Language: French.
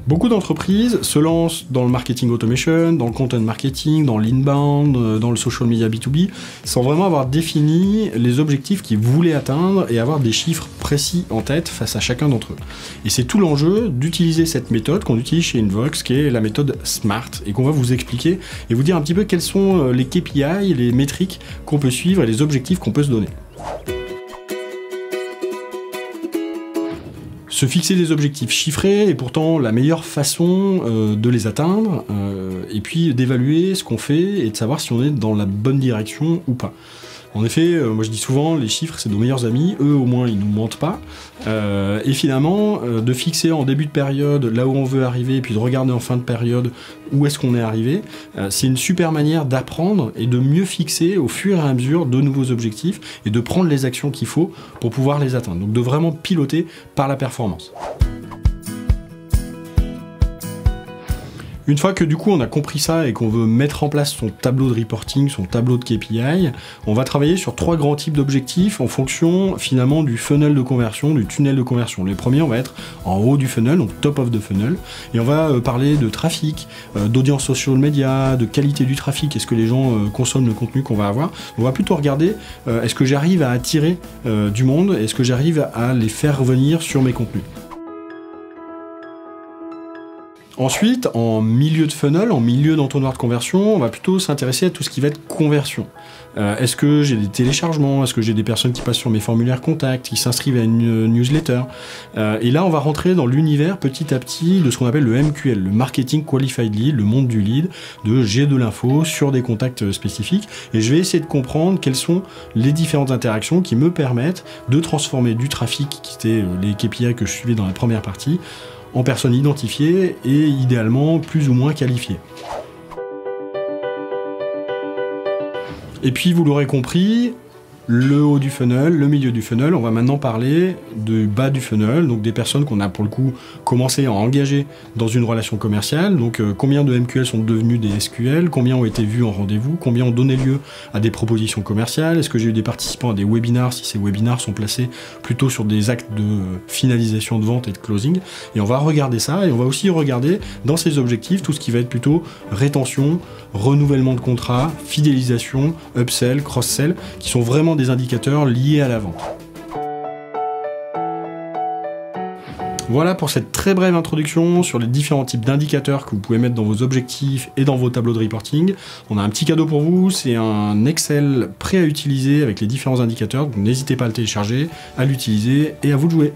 Beaucoup d'entreprises se lancent dans le marketing automation, dans le content marketing, dans l'inbound, dans le social media B2B, sans vraiment avoir défini les objectifs qu'ils voulaient atteindre et avoir des chiffres précis en tête face à chacun d'entre eux. Et c'est tout l'enjeu d'utiliser cette méthode qu'on utilise chez Invox, qui est la méthode SMART, et qu'on va vous expliquer et vous dire un petit peu quels sont les KPI, les métriques qu'on peut suivre et les objectifs qu'on peut se donner. Se fixer des objectifs chiffrés est pourtant la meilleure façon de les atteindre, et puis d'évaluer ce qu'on fait et de savoir si on est dans la bonne direction ou pas. En effet, moi je dis souvent, les chiffres c'est nos meilleurs amis, eux au moins ils nous mentent pas, et finalement de fixer en début de période là où on veut arriver, et puis de regarder en fin de période où est-ce qu'on est arrivé, c'est une super manière d'apprendre et de mieux fixer au fur et à mesure de nouveaux objectifs et de prendre les actions qu'il faut pour pouvoir les atteindre, donc de vraiment piloter par la performance. Une fois que du coup on a compris ça et qu'on veut mettre en place son tableau de reporting, son tableau de KPI, on va travailler sur 3 grands types d'objectifs en fonction finalement du funnel de conversion, du tunnel de conversion. Les premiers, on va être en haut du funnel, donc top of the funnel, et on va parler de trafic, d'audience social media, de qualité du trafic, est-ce que les gens consomment le contenu qu'on va avoir. On va plutôt regarder est-ce que j'arrive à attirer du monde, est-ce que j'arrive à les faire revenir sur mes contenus. Ensuite, en milieu de funnel, en milieu d'entonnoir de conversion, on va plutôt s'intéresser à tout ce qui va être conversion. Est-ce que j'ai des téléchargements? Est-ce que j'ai des personnes qui passent sur mes formulaires contacts, qui s'inscrivent à une newsletter? Et là, on va rentrer dans l'univers petit à petit de ce qu'on appelle le MQL, le Marketing Qualified Lead, le monde du lead, de j'ai de l'info sur des contacts spécifiques. Et je vais essayer de comprendre quelles sont les différentes interactions qui me permettent de transformer du trafic, qui étaient les KPI que je suivais dans la première partie, en personnes identifiées et idéalement plus ou moins qualifiées. Et puis vous l'aurez compris, le haut du funnel, le milieu du funnel, on va maintenant parler du bas du funnel, donc des personnes qu'on a pour le coup commencé à engager dans une relation commerciale, donc combien de MQL sont devenus des SQL, combien ont été vus en rendez-vous, combien ont donné lieu à des propositions commerciales, est-ce que j'ai eu des participants à des webinars, si ces webinars sont placés plutôt sur des actes de finalisation de vente et de closing, et on va regarder ça, et on va aussi regarder dans ces objectifs tout ce qui va être plutôt rétention, renouvellement de contrat, fidélisation, upsell, cross-sell, qui sont vraiment des indicateurs liés à la vente. Voilà pour cette très brève introduction sur les différents types d'indicateurs que vous pouvez mettre dans vos objectifs et dans vos tableaux de reporting. On a un petit cadeau pour vous, c'est un Excel prêt à utiliser avec les différents indicateurs, donc n'hésitez pas à le télécharger, à l'utiliser et à vous de jouer.